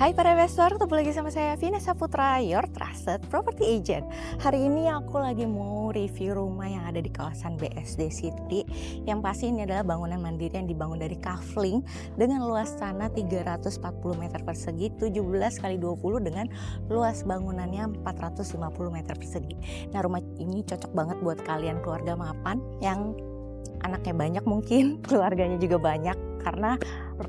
Hai para investor, ketemu lagi sama saya Vina Saputra, your trusted property agent. Hari ini aku lagi mau review rumah yang ada di kawasan BSD City. Yang pasti ini adalah bangunan mandiri yang dibangun dari kafling dengan luas tanah 340 meter persegi, 17 kali 20 dengan luas bangunannya 450 meter persegi. Nah, rumah ini cocok banget buat kalian keluarga mapan yang anaknya banyak mungkin, keluarganya juga banyak, karena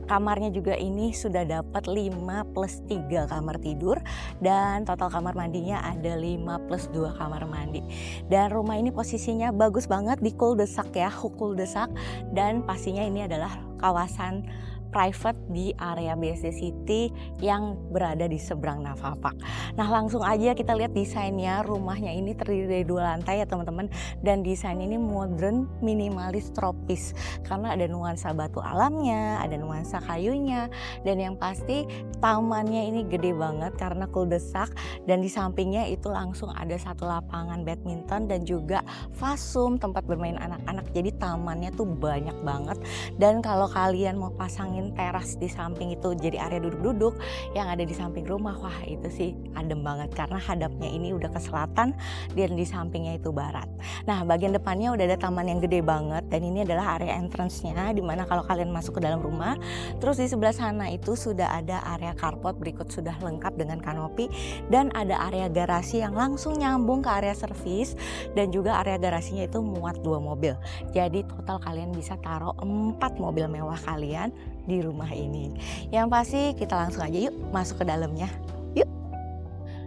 kamarnya juga ini sudah dapat 5+3 kamar tidur dan total kamar mandinya ada 5+2 kamar mandi. Dan rumah ini posisinya bagus banget di cul-de-sac ya, cul-de-sac, dan pastinya ini adalah kawasan private di area BSD City yang berada di seberang Navapak. Nah, langsung aja kita lihat desainnya. Rumahnya ini terdiri dari 2 lantai ya teman-teman, dan desain ini modern, minimalis, tropis karena ada nuansa batu alamnya, ada nuansa kayunya, dan yang pasti tamannya ini gede banget karena cul-de-sac, dan di sampingnya itu langsung ada satu lapangan badminton dan juga fasum tempat bermain anak-anak. Jadi tamannya tuh banyak banget, dan kalau kalian mau pasangin teras di samping itu jadi area duduk-duduk yang ada di samping rumah, wah itu sih adem banget karena hadapnya ini udah ke selatan dan di sampingnya itu barat. Nah, bagian depannya udah ada taman yang gede banget, dan ini adalah area entrance-nya dimana kalau kalian masuk ke dalam rumah, terus di sebelah sana itu sudah ada area carport berikut sudah lengkap dengan kanopi, dan ada area garasi yang langsung nyambung ke area servis, dan juga area garasinya itu muat 2 mobil. Jadi total kalian bisa taruh 4 mobil mewah kalian di rumah ini. Yang pasti kita langsung aja yuk masuk ke dalamnya. Yuk.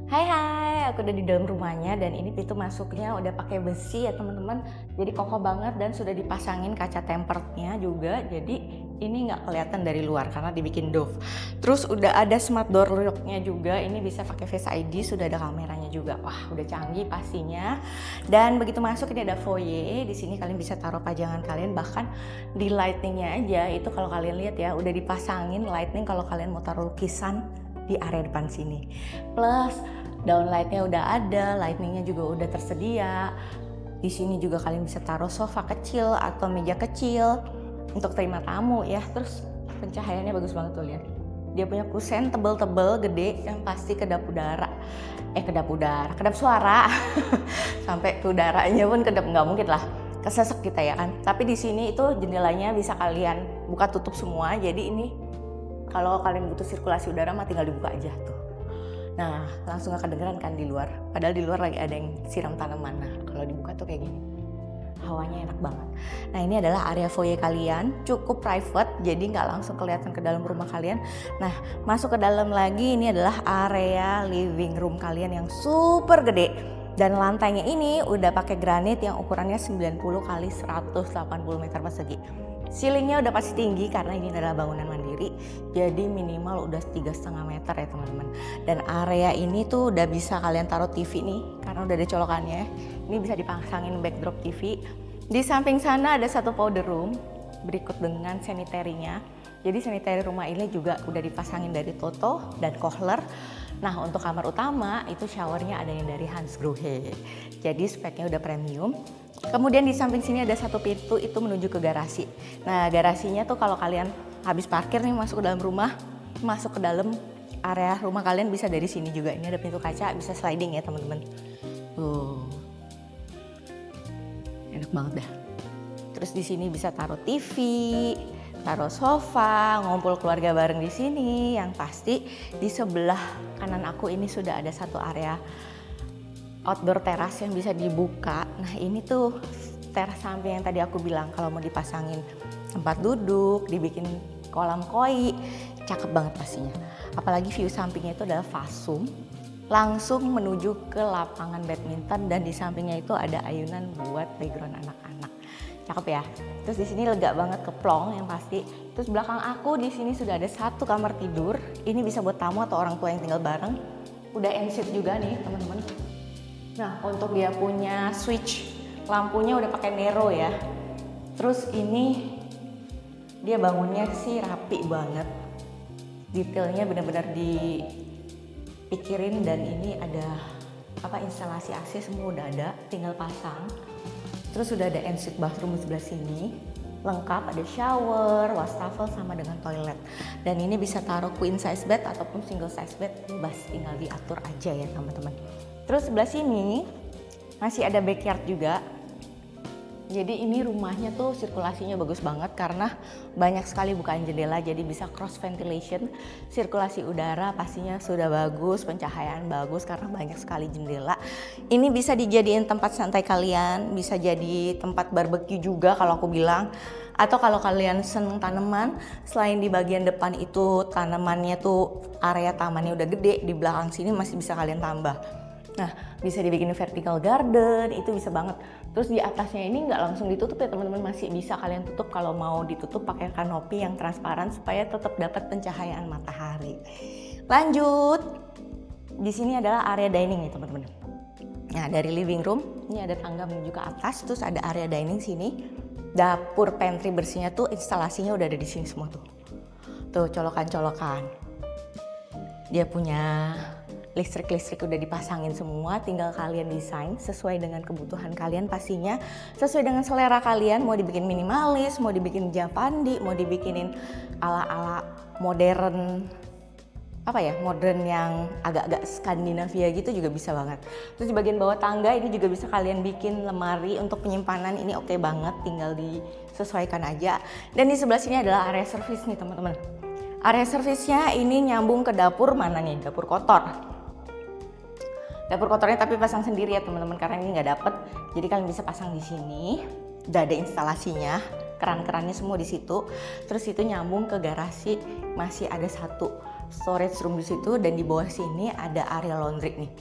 Hai, aku udah di dalam rumahnya, dan ini pintu masuknya udah pakai besi ya teman-teman. Jadi kokoh banget dan sudah dipasangin kaca temperednya juga. Jadi ini nggak kelihatan dari luar karena dibikin doff. Terus udah ada smart door lock-nya juga. Ini bisa pakai Face ID, sudah ada kameranya juga. Wah, udah canggih pastinya. Dan begitu masuk ini ada foyer. Di sini kalian bisa taruh pajangan kalian, bahkan di lightingnya aja itu kalau kalian lihat ya udah dipasangin lighting kalau kalian mau taruh lukisan di area depan sini. Plus downlightnya udah ada, lightingnya juga udah tersedia. Di sini juga kalian bisa taruh sofa kecil atau meja kecil untuk terima tamu ya. Terus pencahayaannya bagus banget tuh, lihat. Dia punya kusen tebel-tebel gede yang pasti kedap suara. Sampai ke udaranya pun kedap, nggak mungkin lah, kesesek kita ya kan. Tapi di sini itu jendelanya bisa kalian buka tutup semua. Jadi ini kalau kalian butuh sirkulasi udara mah tinggal dibuka aja tuh. Nah, langsung gak kedengeran kan di luar. Padahal di luar lagi ada yang siram tanaman. Nah, kalau dibuka tuh kayak gini. Hawanya enak banget. Nah, ini adalah area foyer kalian, cukup private, jadi nggak langsung kelihatan ke dalam rumah kalian. Nah, masuk ke dalam lagi, ini adalah area living room kalian yang super gede. Dan lantainya ini udah pakai granit yang ukurannya 90 kali 180 meter persegi. Ceilingnya udah pasti tinggi karena ini adalah bangunan mandiri, jadi minimal udah 3,5 meter ya teman-teman. Dan area ini tuh udah bisa kalian taruh TV nih karena udah ada colokannya. Ini bisa dipasangin backdrop TV. Di samping sana ada satu powder room berikut dengan sanitary-nya. Jadi sanitary rumah ini juga udah dipasangin dari Toto dan Kohler. Nah, untuk kamar utama itu showernya ada yang dari Hansgrohe. Jadi speknya udah premium. Kemudian di samping sini ada satu pintu itu menuju ke garasi. Nah, garasinya tuh kalau kalian habis parkir nih masuk ke dalam rumah, masuk ke dalam area rumah kalian bisa dari sini juga. Ini ada pintu kaca, bisa sliding ya teman-teman. Enak banget dah. Terus di sini bisa taruh TV, taruh sofa, ngumpul keluarga bareng di sini. Yang pasti di sebelah kanan aku ini sudah ada satu area outdoor teras yang bisa dibuka. Nah, ini tuh teras samping yang tadi aku bilang kalau mau dipasangin tempat duduk, dibikin kolam koi, cakep banget pastinya. Apalagi view sampingnya itu adalah fasum, langsung menuju ke lapangan badminton, dan di sampingnya itu ada ayunan buat playground anak-anak. Cakep ya. Terus di sini lega banget, keplong yang pasti. Terus belakang aku di sini sudah ada satu kamar tidur. Ini bisa buat tamu atau orang tua yang tinggal bareng. Udah ensuite juga nih teman-teman. Nah, untuk dia punya switch lampunya udah pakai Nero ya. Terus ini dia bangunnya sih rapi banget. Detailnya benar-benar dipikirin, dan ini ada instalasi AC semua udah ada, tinggal pasang. Terus sudah ada ensuite bathroom di sebelah sini. lengkap, ada shower, wastafel sama dengan toilet. Dan ini bisa taruh queen size bed ataupun single size bed, bebas tinggal diatur aja ya teman-teman. Terus sebelah sini masih ada backyard juga. Jadi ini rumahnya tuh sirkulasinya bagus banget karena banyak sekali bukaan jendela, jadi bisa cross ventilation, sirkulasi udara pastinya sudah bagus, pencahayaan bagus karena banyak sekali jendela. Ini bisa dijadiin tempat santai kalian, bisa jadi tempat barbecue juga kalau aku bilang. Atau kalau kalian seneng tanaman, selain di bagian depan itu tanamannya tuh area tamannya udah gede, di belakang sini masih bisa kalian tambah. Nah, bisa dibikin vertical garden, itu bisa banget. Terus di atasnya ini nggak langsung ditutup ya teman-teman, masih bisa kalian tutup kalau mau ditutup pakai kanopi yang transparan supaya tetap dapat pencahayaan matahari. Lanjut, di sini adalah area dining nih teman-teman. Nah, dari living room ini ada tangga menuju ke atas, terus ada area dining sini. Dapur pantry bersihnya tuh instalasinya udah ada di sini semua tuh. Tuh colokan-colokan. Dia punya listrik udah dipasangin semua, tinggal kalian desain sesuai dengan kebutuhan kalian pastinya, sesuai dengan selera kalian, mau dibikin minimalis, mau dibikin Japandi, mau dibikinin ala-ala modern, modern yang agak-agak Skandinavia gitu juga bisa banget. Terus di bagian bawah tangga ini juga bisa kalian bikin lemari untuk penyimpanan, ini oke banget, tinggal disesuaikan aja. Dan di sebelah sini adalah area service nih teman-teman. Area servisnya ini nyambung ke dapur mana nih, dapur kotor. Dapur kotornya tapi pasang sendiri ya teman-teman karena ini nggak dapet. Jadi kalian bisa pasang di sini. Udah ada instalasinya, keran-kerannya semua di situ. Terus itu nyambung ke garasi, masih ada satu storage room di situ dan di bawah sini ada area laundry nih.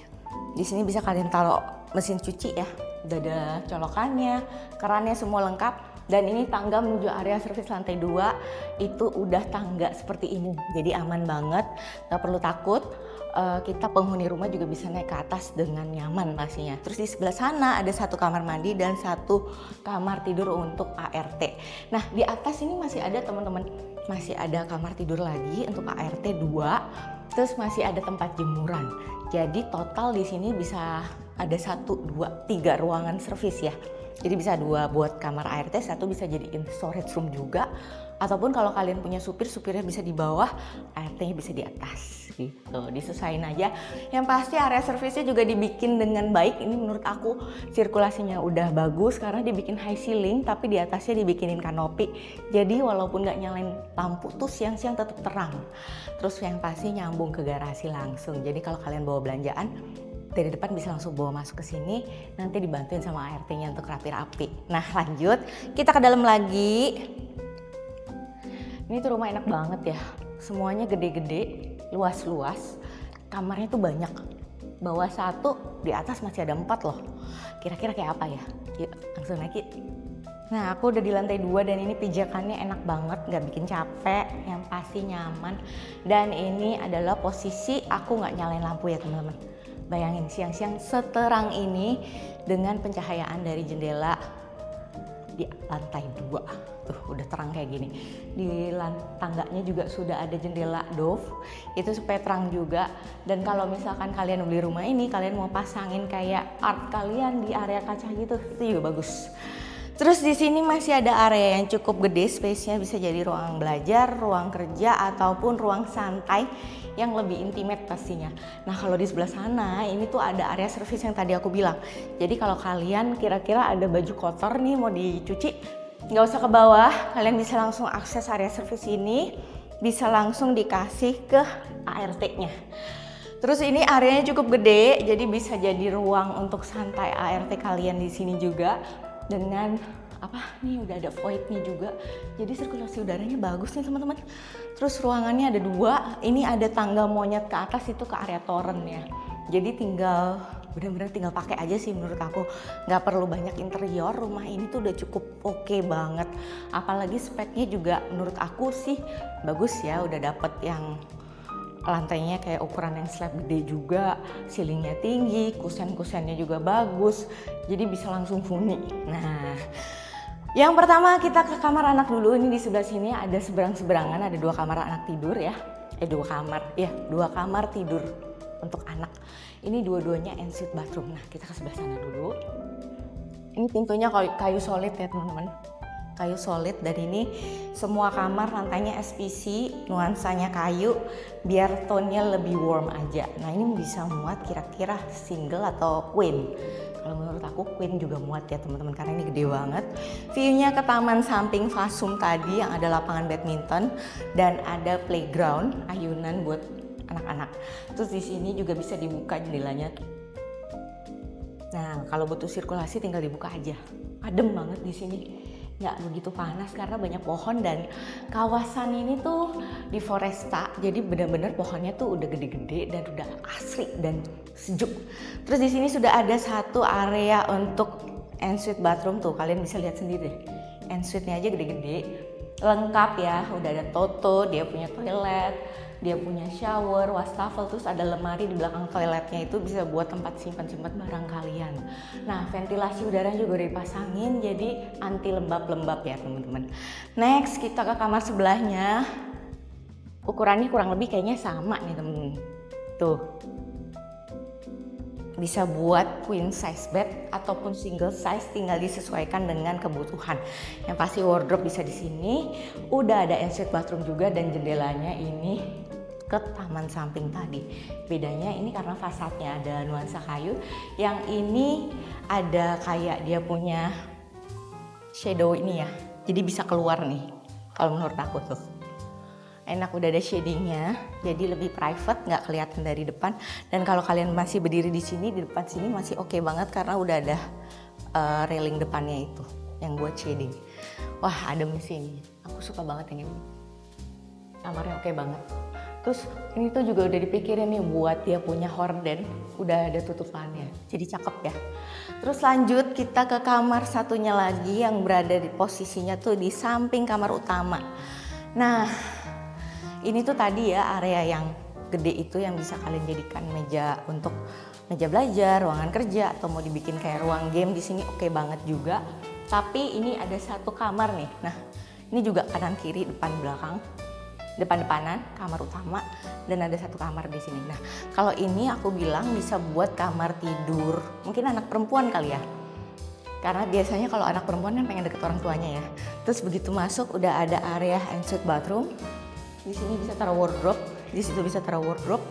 Di sini bisa kalian taruh mesin cuci ya. Udah ada colokannya, kerannya semua lengkap. Dan ini tangga menuju area servis lantai 2 itu udah tangga seperti ini. Jadi aman banget, nggak perlu takut. Kita penghuni rumah juga bisa naik ke atas dengan nyaman pastinya. Terus di sebelah sana ada satu kamar mandi dan satu kamar tidur untuk ART. Nah di atas ini masih ada teman-teman, masih ada kamar tidur lagi untuk ART 2. Terus masih ada tempat jemuran. Jadi total di sini bisa ada 1, 2, 3 ruangan servis ya. Jadi bisa 2 buat kamar ART, 1 bisa jadiin storage room juga. Ataupun kalau kalian punya supir, supirnya bisa di bawah, ART-nya bisa di atas gitu. Disesuaiin aja. Yang pasti area servisnya juga dibikin dengan baik. Ini menurut aku sirkulasinya udah bagus karena dibikin high ceiling tapi di atasnya dibikinin kanopi. Jadi walaupun nggak nyalain lampu tuh siang-siang tetap terang. Terus yang pasti nyambung ke garasi langsung. Jadi kalau kalian bawa belanjaan dari depan bisa langsung bawa masuk ke sini, nanti dibantuin sama ART-nya untuk rapi-rapi. Nah lanjut, kita ke dalam lagi. Ini tuh rumah enak banget ya, semuanya gede-gede, luas-luas, kamarnya tuh banyak. Bawah 1, di atas masih ada 4 loh. Kira-kira kayak apa ya? Yuk langsung naik yuk. Nah aku udah di lantai 2 dan ini pijakannya enak banget, gak bikin capek, yang pasti nyaman. Dan ini adalah posisi aku gak nyalain lampu ya teman-teman. Bayangin siang-siang seterang ini dengan pencahayaan dari jendela di lantai 2. Tuh udah terang kayak gini. Di tangganya juga sudah ada jendela Dove. Itu supaya terang juga. Dan kalau misalkan kalian beli rumah ini, kalian mau pasangin kayak art kalian di area kaca gitu, itu juga bagus. Terus di sini masih ada area yang cukup gede, space-nya bisa jadi ruang belajar, ruang kerja, ataupun ruang santai yang lebih intimate pastinya. Nah kalau di sebelah sana ini tuh ada area service yang tadi aku bilang. Jadi kalau kalian kira-kira ada baju kotor nih mau dicuci, nggak usah ke bawah, kalian bisa langsung akses area service ini, bisa langsung dikasih ke ART-nya. Terus ini areanya cukup gede, jadi bisa jadi ruang untuk santai ART kalian di sini juga. Dengan nih udah ada void nih juga, jadi sirkulasi udaranya bagus nih teman-teman. Terus ruangannya ada 2, ini ada tangga monyet ke atas itu ke area toren ya. Jadi benar-benar tinggal pakai aja sih menurut aku, nggak perlu banyak interior. Rumah ini tuh udah cukup oke banget, apalagi speknya juga menurut aku sih bagus ya. Udah dapet yang lantainya kayak ukuran yang slab gede juga, ceilingnya tinggi, kusen-kusennya juga bagus, jadi bisa langsung huni. Nah, yang pertama kita ke kamar anak dulu. Ini di sebelah sini ada seberang-seberangan, ada 2 kamar anak tidur ya. 2 kamar tidur untuk anak. Ini dua-duanya ensuite bathroom. Nah, kita ke sebelah sana dulu. Ini pintunya kayu solid ya teman-teman. kayu solid, dan ini semua kamar lantainya SPC, nuansanya kayu biar tone-nya lebih warm aja. Nah ini bisa muat kira-kira single atau queen. Kalau menurut aku queen juga muat ya teman-teman, karena ini gede banget. View-nya ke taman samping Fasum tadi yang ada lapangan badminton dan ada playground ayunan buat anak-anak. Terus di sini juga bisa dibuka jendelanya. Nah kalau butuh sirkulasi tinggal dibuka aja. Adem banget di sini. Nggak begitu panas karena banyak pohon, dan kawasan ini tuh di Foresta, jadi benar-benar pohonnya tuh udah gede-gede dan udah asri dan sejuk. Terus di sini sudah ada satu area untuk ensuite bathroom tuh, kalian bisa lihat sendiri deh. Ensuite-nya aja gede-gede, lengkap ya, udah ada Toto, dia punya toilet, dia punya shower, wastafel, terus ada lemari di belakang toiletnya itu bisa buat tempat simpan-simpan barang kalian. Nah ventilasi udara juga udah dipasangin, jadi anti lembab-lembab ya teman-teman. Next kita ke kamar sebelahnya, ukurannya kurang lebih kayaknya sama nih teman-teman. Tuh bisa buat queen size bed ataupun single size, tinggal disesuaikan dengan kebutuhan. Yang pasti wardrobe bisa di sini. Udah ada ensuite bathroom juga, dan jendelanya ini ke taman samping tadi. Bedanya ini karena fasadnya ada nuansa kayu, yang ini ada kayak dia punya shadow ini ya. Jadi bisa keluar nih. Kalau menurut aku tuh enak, udah ada shadingnya, jadi lebih private, nggak kelihatan dari depan. Dan kalau kalian masih berdiri di sini, di depan sini masih oke banget karena udah ada railing depannya itu yang buat shading. Wah adem di sini, aku suka banget yang ini. Kamarnya oke banget. Terus ini tuh juga udah dipikirin nih buat dia punya horden, udah ada tutupannya, jadi cakep ya. Terus lanjut kita ke kamar satunya lagi yang berada di posisinya tuh di samping kamar utama. Nah ini tuh tadi ya area yang gede itu yang bisa kalian jadikan meja untuk meja belajar, ruangan kerja, atau mau dibikin kayak ruang game di sini oke banget juga. Tapi ini ada satu kamar nih. Nah, ini juga kanan kiri, depan belakang, depan-depanan kamar utama, dan ada satu kamar di sini. Nah, kalau ini aku bilang bisa buat kamar tidur. Mungkin anak perempuan kali ya. Karena biasanya kalau anak perempuan kan pengen deket orang tuanya ya. Terus begitu masuk udah ada area ensuite bathroom. Di sini bisa taruh wardrobe, di situ bisa taruh wardrobe,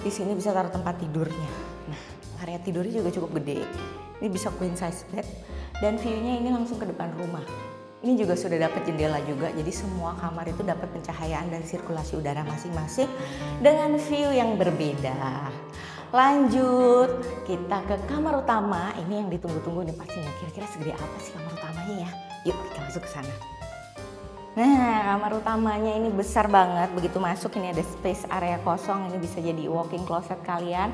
di sini bisa taruh tempat tidurnya. Nah, area tidurnya juga cukup gede. Ini bisa queen size bed, dan view-nya ini langsung ke depan rumah. Ini juga sudah dapat jendela juga, jadi semua kamar itu dapat pencahayaan dan sirkulasi udara masing-masing dengan view yang berbeda. Lanjut, kita ke kamar utama. Ini yang ditunggu-tunggu nih pastinya. Kira-kira segede apa sih kamar utamanya ya? Yuk kita masuk ke sana. Nah, kamar utamanya ini besar banget. Begitu masuk ini ada space area kosong. Ini bisa jadi walk-in closet kalian.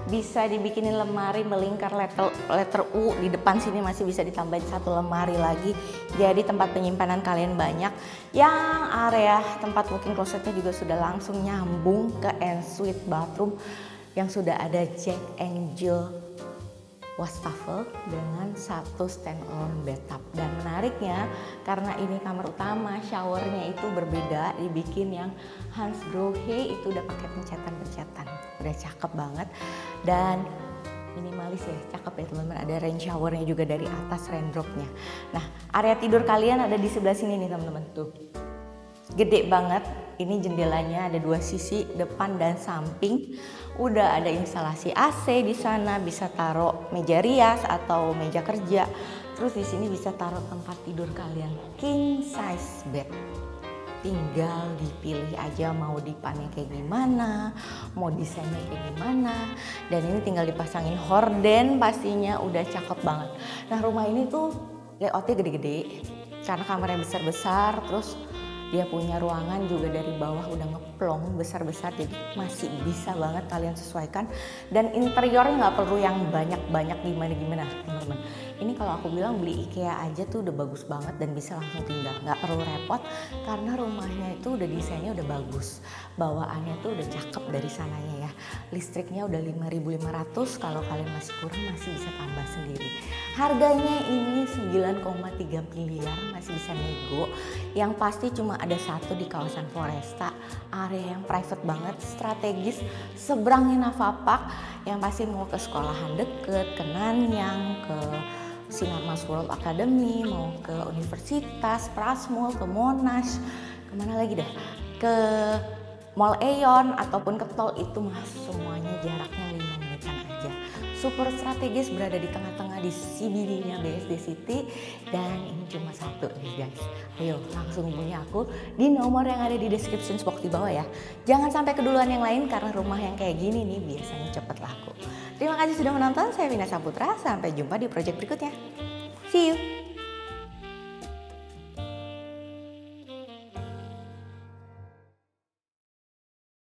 Bisa dibikinin lemari melingkar letter U. Di depan sini masih bisa ditambahin satu lemari lagi. Jadi tempat penyimpanan kalian banyak. Yang area tempat walk-in closetnya juga sudah langsung nyambung ke ensuite bathroom yang sudah ada Jack Angel wastafel dengan satu stand alone bathtub. Dan menariknya karena ini kamar utama, showernya itu berbeda, dibikin yang Hans Grohe, itu udah pakai pencetan-pencetan, udah cakep banget dan minimalis ya, cakep ya teman-teman. Ada rain showernya juga dari atas, raindropnya. Nah area tidur kalian ada di sebelah sini nih teman-teman, tuh gede banget. Ini jendelanya ada dua sisi, depan dan samping. Udah ada instalasi AC di sana, bisa taruh meja rias atau meja kerja. Terus di sini bisa taruh tempat tidur kalian, king size bed. Tinggal dipilih aja mau dipannya kayak gimana, mau desainnya kayak gimana. Dan ini tinggal dipasangin horden, pastinya udah cakep banget. Nah rumah ini tuh layoutnya gede-gede karena kamarnya besar-besar, terus dia punya ruangan juga dari bawah udah ngeplong besar-besar, jadi masih bisa banget kalian sesuaikan. Dan interiornya nggak perlu yang banyak-banyak gimana-gimana teman-teman. Ini kalau aku bilang beli IKEA aja tuh udah bagus banget dan bisa langsung tinggal, nggak perlu repot karena rumahnya itu udah desainnya udah bagus, bawaannya tuh udah cakep dari sananya ya. Listriknya udah 5.500, kalau kalian masih kurang masih bisa tambah sendiri. Harganya ini 9,3 miliar, masih bisa nego. Yang pasti cuma ada satu di kawasan Foresta, area yang private banget, strategis, seberangnya Navapak. Yang pasti mau ke sekolahan deket, ke Nanyang, ke Sinarmas World Academy, mau ke Universitas, Prasmul, ke Monash, kemana lagi dah, ke Mall Aeon ataupun ke tol itu mah semuanya jaraknya 5 menitan aja. Super strategis, berada di tengah-tengah di CBD-nya BSD City, dan ini cuma satu nih guys. Ayo langsung hubungi aku di nomor yang ada di description box di bawah ya. Jangan sampai keduluan yang lain karena rumah yang kayak gini nih biasanya cepet laku. Terima kasih sudah menonton, saya Vina Saputra, sampai jumpa di project berikutnya. See you!